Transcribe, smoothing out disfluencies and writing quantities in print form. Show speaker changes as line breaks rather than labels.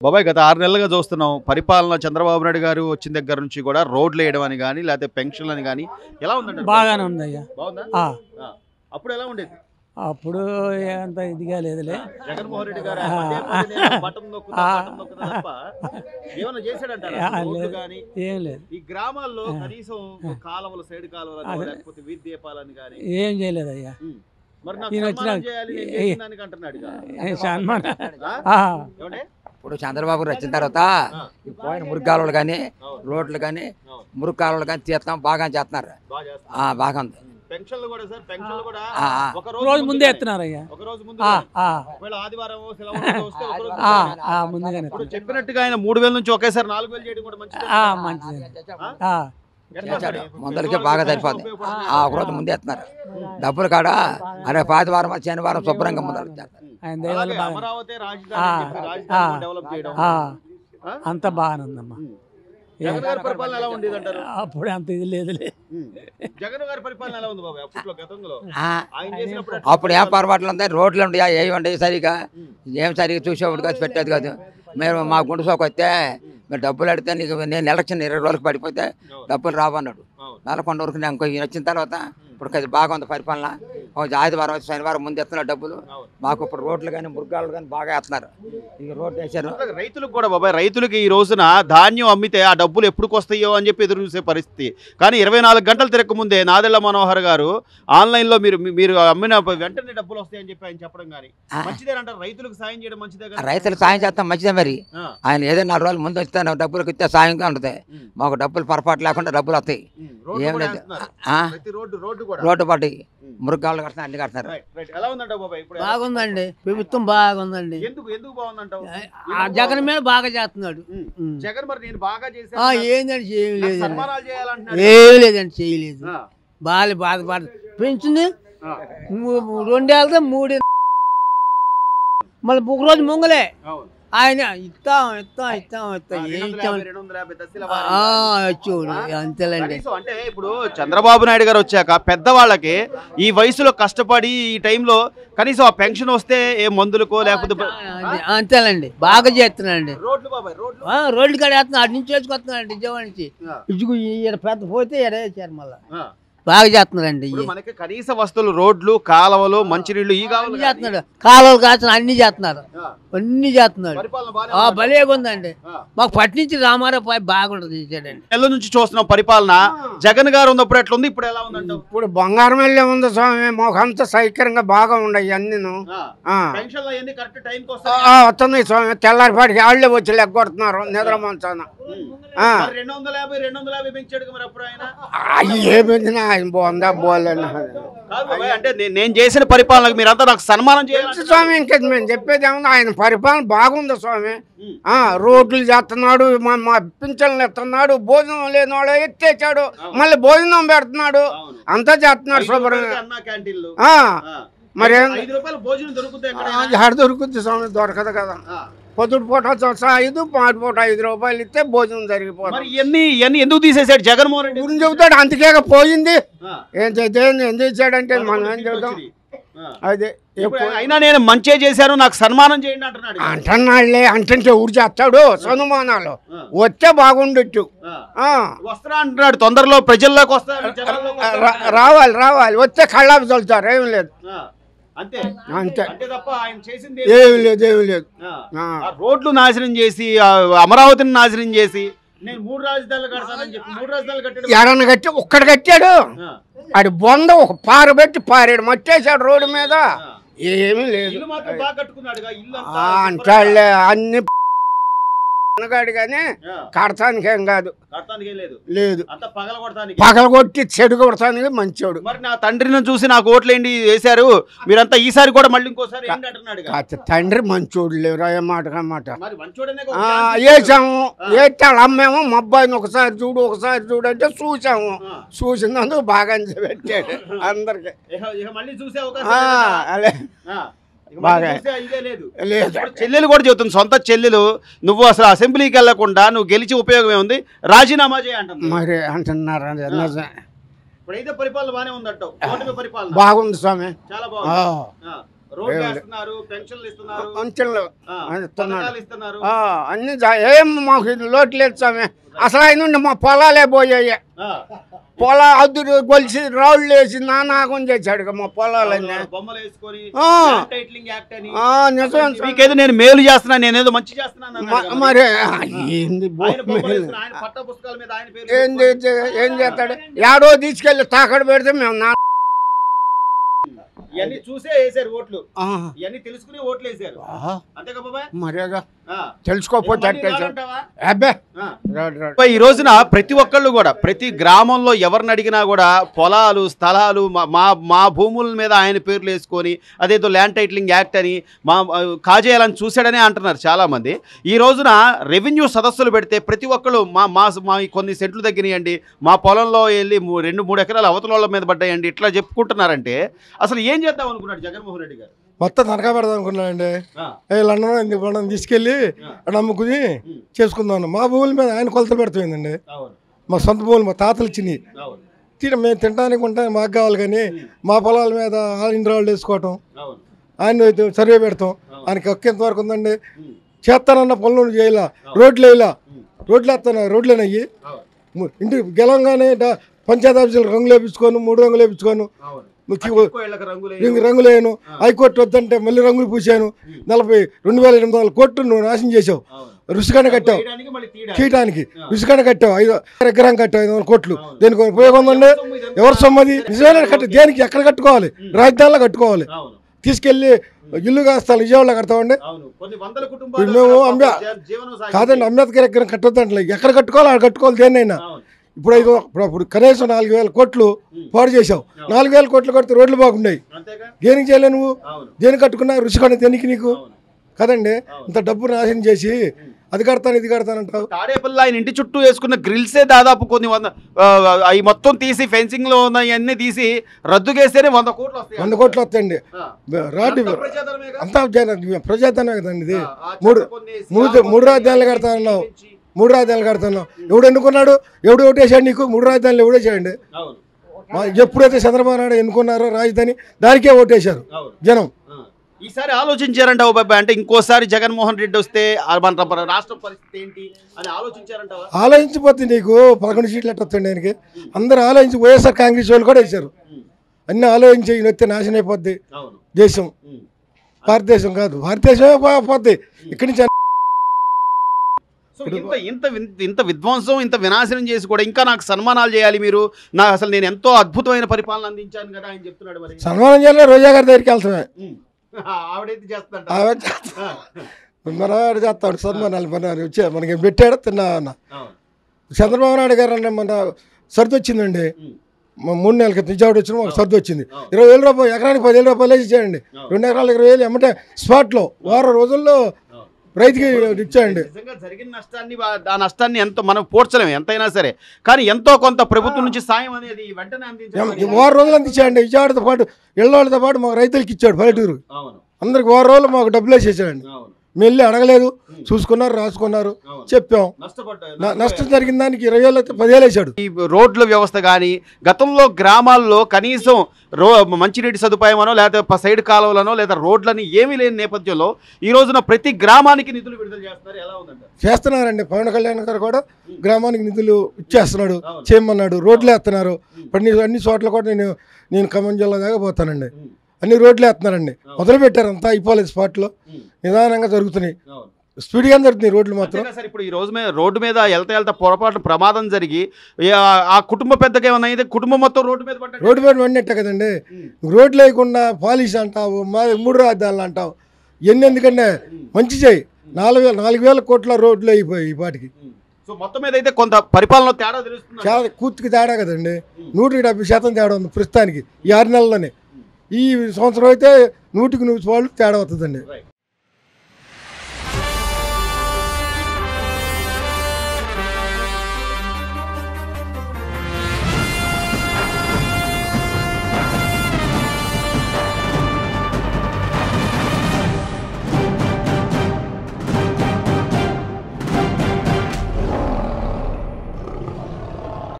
బాబాయ్ గత 6 నెలలుగా చూస్తున్నాం పరిపాలన చంద్రబాబు నాయుడు గారు వచ్చిన దగ్గర నుంచి కూడా రోడ్లు వేయడం అని కానీ లేకపోతే పెన్షన్లు అని కానీ ఎలా ఉందండి?
బాగానే ఉందయ్యా.
బాగుందా? అప్పుడు ఎలా ఉండేది?
అప్పుడు అంత ఇదిగా లేదులే.
జగన్మోహన్ రెడ్డి గారు ఏమన్నా చేశాడంటారా?
ఏం లేదు.
ఈ గ్రామాల్లో కనీసం కాలువలు సైడ్ కాలువలు లేకపోతే వీధి దీపాలని కానీ
ఏం చేయలేదయ్యా.
మరి
ఇప్పుడు చంద్రబాబు వచ్చిన తర్వాత పోయిన మురుగాలు కానీ రోడ్లు కానీ మురుగాలు కానీ తీస్తాం బాగా చేస్తున్నారు. బాగా ఉంది.
పెన్షన్లు కూడా సార్, పెన్షన్లు కూడా
ఒక రోజు ముందే ఎత్తున్నారయ్యా.
ఒక రోజు ముందు ఆదివారం
ముందుగానే
చెప్పినట్టుగా ఆయన 3000 నుంచి ఒకేసారి 4000 చేయడం కూడా
మంచిది.
మందులకి బాగా సరిపోతుంది. ఒకరోజు ముందే ఎత్తున్నారు. డబ్బులు కాడ అరే ఆదివారం శనివారం శుభ్రంగా ముందర
అంత బాగానే ఉందమ్మా. అప్పుడే అంత ఇది లేదులే.
అప్పుడు ఏం పొరపాట్లు ఉంటాయి, రోడ్లు ఉంటాయి, ఏమి ఉంటాయి సరిగా ఏం సరిగా చూసేవాడు కాదు, పెట్టేది కాదు. మేము మా గుండె సోకు వస్తే మీరు డబ్బులు అడిగితే నీకు నేను ఎలక్షన్ 20 రోజులకు పడిపోతే డబ్బులు రావన్నాడు. నెలకొండ వరకు నేను ఇంకో వచ్చిన తర్వాత ఇప్పుడు అది బాగా ఉంది పరిపాలన. ఆదివారం శనివారం ముందు ఎత్తున్నారు డబ్బులు. మాకు ఇప్పుడు రోడ్లు కానీ మురుగాలు కానీ బాగా ఎత్తున్నారు. ఇక రోడ్లు వేసారు.
రైతులకు కూడా బాబాయ్, రైతులకి ఈ రోజున ధాన్యం అమ్మితే ఆ డబ్బులు ఎప్పుడు వస్తాయో అని చెప్పి ఎదురు చూసే పరిస్థితి. కానీ 24 గంటలు తిరగకముందే నాదెళ్ల మనోహర్ గారు ఆన్లైన్లో మీరు అమ్మిన వెంటనే డబ్బులు వస్తాయని చెప్పి ఆయన చెప్పడం కానీ మంచిదేనంటారు. రైతులకు సాయం చేయడం మంచిదే.
రైతులకు సాయం చేస్తాం మంచిదే. మరి ఆయన ఏదైనా 4 రోజులు ముందు వస్తే డబ్బులకు ఇస్తే సాయంగా ఉంటుంది. మాకు డబ్బులు పొరపాటు లేకుండా డబ్బులు వస్తాయి. ఏం లేదు. రోడ్డు పాటు మురుగాలు కడుతున్నారు, అన్ని కడుతున్నారు.
బాగుందండి, ప్రభుత్వం బాగుందండి. జగన్ మీద బాగా చేస్తున్నాడు. ఏందండి చేయలేదు, ఏం లేదండి చేయలేదు. బాధ పెంచింది 2 ఏళ్ళతో 3 మళ్ళీ ఒక రోజు ముంగలే ఆయన ఇస్తాం అంతేలండి.
అంటే ఇప్పుడు చంద్రబాబు నాయుడు గారు వచ్చాక పెద్దవాళ్ళకి ఈ వయసులో కష్టపడి ఈ టైంలో కనీసం ఆ పెన్షన్ వస్తే ఏ మందులకో లేకపోతే
అంతేనండి బాగా చేస్తున్నాండి. రోడ్లు కాడ వేస్తున్నాం, అటు నుంచి వేసుకొస్తున్నాండి విజయవాడ నుంచి. ఇటుకు పెద్ద పోతే ఎడేసారు మళ్ళా బాగా చేస్తున్నారండి.
మనకి కనీస వస్తువులు రోడ్లు కాలువలు మంచినీళ్ళు ఈ
చేస్తున్నాడు. కాలువలు కాచిన అన్ని చేస్తున్నారు, అన్ని చేస్తున్నాడు. భలేగా ఉందండి. మాకు పట్టించి రామారావు బాగుంటుంది చేశాడండి.
నెల నుంచి చూస్తున్నాం పరిపాలన. జగన్ గారు ఉన్నప్పుడు ఎట్లా ఉంది, ఇప్పుడు ఎలా ఉందండి?
ఇప్పుడు బంగారం వెళ్ళే ఉంది స్వామి. మాకు అంత సౌకర్యంగా బాగా ఉండయి అన్ని వస్తున్నాయి స్వామి. తెల్లారిపాటికి వాళ్ళే వచ్చి లెగ్గొడుతున్నారు నిద్ర మంచాన.
250 పెంచాడు మరి అప్పుడు ఆయన.
ఏ పెంచినా ఆయన బాగుందా పోలేను
అంటే నేను చేసిన పరిపాలనకు మీరంతా నాకు సన్మానం చేయాలి
స్వామి. ఇంకా మేము చెప్పేది ఏమన్నా ఆయన పరిపాలన బాగుంది స్వామి. రోడ్లు చేస్తున్నాడు, మా పింఛన్లు ఎత్తున్నాడు, భోజనం లేని వాళ్ళు ఎత్తేసాడు, మళ్ళీ భోజనం పెడుతున్నాడు, అంతా చేస్తున్నాడు శుభ్రంగా. మరి దొరుకుద్ది స్వామి, దొరకదు కదా. పొద్దుటి పూట 5 పాటి పూట 5 రూపాయలు ఇస్తే భోజనం జరిగిపోతుంది.
ఎందుకు తీసేసాడు జగన్మోహన్ రెడ్డి
గురించి చెబుతాడు. అందుకే పోయింది. ఏం చేస్తే ఎందుకు ఇచ్చాడంటే మనం ఏం చెబుతాం. అదే
అయినా నేను మంచి చేశాను నాకు సన్మానం చేయండి అంటున్నాడు.
అంటున్నాడులే, అంటే ఊరు చేస్తాడు సన్మానాలు. వస్తే బాగుండొచ్చు.
వస్తా అంటున్నాడు, తొందరలో ప్రజల్లోకి వస్తారు,
రావాలి వస్తే కళ్ళాపి చల్లుతారు. ఏం లేదు,
అంతే.
ఏమి లేదు.
రోడ్లు నాశనం చేసి అమరావతిని నాశనం చేసి నేను 3 రాజధానులు కడతానని చెప్పి 3 రాజధానులు కట్టాడు.
ఎడన్న కట్టి ఒక్కడు కట్టాడు. అది బొంద ఒక పారబెట్టి పారాడు, మట్టేశాడు రోడ్డు మీద. ఏమీ లేదు అంటాడులే. అన్ని అనగాడు కానీ కడతానికి ఏం కాదు, లేదు. పగలగొట్టి చెడు కొడతానికి మంచోడు.
మరి నా తండ్రిని చూసి నాకు ఓట్లేండి వేశారు మీరంతా, ఈసారి కూడా మళ్ళీ ఇంకోసారి
తండ్రి మంచోడు లేరు. మాట వేసాము, వేస్తాడు అమ్మేమో మా అబ్బాయిని ఒకసారి చూడు అంటే చూసాము. చూసినందుకు బాగా పెట్టాడు అందరికి. అదే
చెల్లెలు కూడా చెబుతుంది, సొంత చెల్లెలు నువ్వు అసలు అసెంబ్లీకి వెళ్లకుండా నువ్వు గెలిచి ఉపయోగం ఏముంది, రాజీనామా చేయంటారు.
మరి అంటున్నారు.
ఇప్పుడైతే పరిపాలన బాగానే ఉందంటావు. పరిపాలన
బాగుంది స్వామి,
చాలా బాగుంది. రోడ్లు వేస్తున్నారు, పెన్షన్లు ఇస్తున్నారు,
అంచెలు ఇస్తున్నాడు.
పథకాలు ఇస్తున్నారు.
అన్ని ఏం మాకు లోటు లేదు స్వామి. అసలు ఆయన మా పొలాలే పోయాయి. పొలా అద్దుడు కొలిసి రాళ్ళు వేసి నానాగం చేశాడు మా పొలాలన్నీ.
బొమ్మలు వేసుకొని టైటిలింగ్ యాక్ట్ అని.
నిజం.
మీకేదో నేను మేలు చేస్తున్నా, నేనేదో మంచి చేస్తున్నాను.
మరి ఏంది
ఆయన పట్ట పుస్తకాల మీద ఆయన పేరు
ఏంది ఏం చేస్తాడు? ఏడో తీసుకెళ్ళి తాకడ పెడితే మేము
ఇవన్నీ చూసే వేసారు ఓట్లు, ఇవన్నీ తెలుసుకుని ఓట్లు వేసారు. అంతేగా బాబాయ్?
మరేగా తెలుసుకోకపోతే అబ్బే.
ఈ రోజున ప్రతి ఒక్కళ్ళు కూడా ప్రతి గ్రామంలో ఎవరిని అడిగినా కూడా పొలాలు, స్థలాలు, మా భూముల మీద ఆయన పేర్లు వేసుకొని అదేదో ల్యాండ్ టైటిలింగ్ యాక్ట్ అని కాజేయాలని చూశాడనే అంటున్నారు చాలా మంది. ఈ రోజున రెవెన్యూ సదస్సులు పెడితే ప్రతి ఒక్కళ్ళు మా కొన్ని సెంట్లు తగ్గినాయండి, మా పొలంలో వెళ్ళి 2-3 ఎకరాలు అవతల మీద పడ్డాయండి, ఇట్లా చెప్పుకుంటున్నారంటే అసలు ఏం చేద్దాం అనుకున్నాడు జగన్మోహన్ రెడ్డి గారు?
మొత్తం తనఖా పెడదాం అనుకున్నానండి. లండన్ తీసుకెళ్ళి నమ్ముకుని చేసుకుందాం. మా భూముల మీద ఆయన కొలత పెడుతుందండి. మా సొంత భూములు మా తాతలు ఇచ్చినాయి. మేము తినడానికి ఉంటాయి మాకు కావాలి, కానీ మా పొలాల మీద ఇంద్రాలు వేసుకోవటం, ఆయన సర్వే పెడతాం. ఆయనకి ఒక్కేంత వరకు ఉందండి. చేస్తానన్న పనులు చేయాల, రోడ్లు వేయాల, రోడ్లు వేస్తాను, రోడ్లేనయ్యి ఇంటికి గెలంగానే పంచాయతీ ఆఫీసులు రంగులు వేయించుకోను, 3 రంగులు వేయించుకోను, రంగులు వేయను. హైకోర్టు వద్దంటే మళ్ళీ రంగులు పూసాను. 42,800 కోట్లు నువ్వు నాశనం చేసావు. రుసుకన్న కట్టావు, తీయటానికి రుసుకన్న కట్టావు. 5 ఎకరం కట్టావు 500 కోట్లు. దేనికి ఉపయోగం ఉందండి? ఎవరు సొమ్మది? నిజమైన కట్ట దేనికి? ఎక్కడ కట్టుకోవాలి? రాజధానిలో కట్టుకోవాలి. తీసుకెళ్ళి ఇల్లు కాస్తాను విజయవాడలో కడతామండి. మేము కాదండి, అంబేద్కర్ ఎక్కడ కట్టొద్దంటే ఎక్కడ కట్టుకోవాలి అక్కడ కట్టుకోవాలి దేన్నైనా. ఇప్పుడు కనీసం 4,000 కోట్లు పాడు చేసావు. 4,000 కోట్లు కడితే రోడ్లు బాగున్నాయి. దేనికి చేయలే నువ్వు? దేనికి కట్టుకున్నా? రుచికొండ దేనికి నీకు కదండి? ఇంత డబ్బు నాశనం చేసి అది కడతాను ఇది కడతానంటావు.
తాడేపల్లి ఆయన ఇంటి చుట్టూ వేసుకున్న గ్రిల్సే దాదాపు కొన్ని అవి మొత్తం తీసి ఫెన్సింగ్ లో ఉన్నవన్నీ తీసి రద్దు చేస్తేనే 100 కోట్లు వస్తాయి.
100 కోట్లు వస్తాయండి. రాడ్డు అంతా ప్రజాధనమే కదండి. ఇది మూడు రాజధానులు కడతానన్నావు. 3 రాజధానులు కడతాను. ఎవడు ఎన్నుకున్నాడు? ఎవడు ఓటేసాడు నీకు? 3 రాజధానులు ఎవడేసాడండి? ఎప్పుడైతే చంద్రబాబు నాయుడు ఎన్నుకున్నారో రాజధాని దానికే ఓటేశారు జనం.
ఈసారి ఆలోచించారంట బాబాయ్, అంటే ఇంకోసారి జగన్మోహన్ రెడ్డి వస్తే మన రాష్ట్ర పరిస్థితి ఏంటి అని ఆలోచించారంట.
ఆలోచించిపోతే నీకు 11 సీట్లు ఎట్ట వస్తాయండి ఆయనకి? అందరూ ఆలోచించి వైఎస్ఆర్ కాంగ్రెస్ వాళ్ళు కూడా వేశారు. అన్నీ ఆలోచించి ఈయన వస్తే నాశనం అయిపోద్ది దేశం. భారతదేశం కాదు, భారతదేశమే పోద్ది ఇక్కడి నుంచి.
ఇంత విధ్వంసం, ఇంత వినాశనం చేసి కూడా ఇంకా నాకు సన్మానాలు చేయాలి మీరు, అసలు నేను ఎంతో అద్భుతమైన పరిపాలన అందించాను కదా ఆయన చెప్తున్నాడు. మరి
సన్మానం చేయాలి, రోజా గారి దగ్గరికి వెళ్తామే.
ఆవిడైతే చేస్తాడు,
మనవాడు చేస్తాడు సన్మానాలు. వచ్చే మనకి పెట్టాడు తిన్నా అన్న. చంద్రబాబు నాయుడు గారు అన్న మన సర్ది వచ్చిందండి 3 నెలల క్రితం విజయవాడ వచ్చిన ఒక సర్ది వచ్చింది. 20,000 రూపాయలు ఎకరానికి 10,000 రూపాయలు ఇచ్చాయండి. 2 ఎకరాలు 20,000 ఏమంటే స్పాట్లో వారం రోజుల్లో రైతుకి ఇచ్చాయండి.
జరిగిన నష్టాన్ని ఆ నష్టాన్ని ఎంతో మనం పోడ్చలేము ఎంతైనా సరే, కానీ ఎంతో కొంత ప్రభుత్వం నుంచి సాయం అనేది వెంటనే అందించాలి.
6 రోజులు అందించాయండి. విజయవాడతో పాటు ఇళ్ళతో పాటు మాకు రైతులకి ఇచ్చాడు. పల్లెటూరు అందరికి 6 రోజులు మాకు డబ్బులు వేసేసాడండి. మేము వెళ్ళి అడగలేదు, చూసుకున్నారు, రాసుకున్నారు, చెప్పాం. నష్టం జరిగిన దానికి 20,000 అయితే 10,000 వేసాడు.
ఈ రోడ్ల వ్యవస్థ కానీ గతంలో గ్రామాల్లో కనీసం మంచినీటి సదుపాయమనో లేకపోతే సైడ్ కాలువలనో లేదా రోడ్లని ఏమీ లేని నేపథ్యంలో ఈ రోజున ప్రతి గ్రామానికి నిధులు విడుదల చేస్తున్నారు. ఎలా ఉందంటే
చేస్తున్నారండి. పవన్ కళ్యాణ్ గారు కూడా గ్రామానికి నిధులు ఇచ్చేస్తున్నాడు, చేయమన్నాడు. రోడ్లు వేస్తున్నారు. అన్ని చోట్ల కూడా నేను ఖమ్మం జిల్లా దాకా పోతానండి. అన్ని రోడ్లు వేస్తున్నారండి. మొదలు పెట్టారు, అంతా అయిపోలేదు. స్పాట్లో నిదానంగా జరుగుతున్నాయి, స్పీడ్గా జరుగుతున్నాయి రోడ్లు మాత్రం.
ఇప్పుడు ఈ రోజు రోడ్డు మీద వెళ్తా పొరపాటు ప్రమాదం జరిగి ఆ కుటుంబ పెద్దగా ఏమన్నా అయితే కుటుంబం మొత్తం రోడ్డు మీద
పడినట్టే కదండి. రోడ్లు వేయకుండా పాలిష్ అంటావు, 3 రాజధానులు అంటావు. ఎన్ని ఎందుకంటే మంచి చేయి. 4,000 కోట్ల రోడ్లు అయిపోయాయి ఈ పాటికి.
సో మొత్తం మీద అయితే కొంత పరిపాలన తేడా తెలుస్తుంది.
చాలా కూర్చుకి తేడా కదండి. 170% తేడా ఉంది ప్రస్తుతానికి ఈ 6 నెలల్లోనే. ఈ సంవత్సరం అయితే 100% తేడా అవుతుందండి.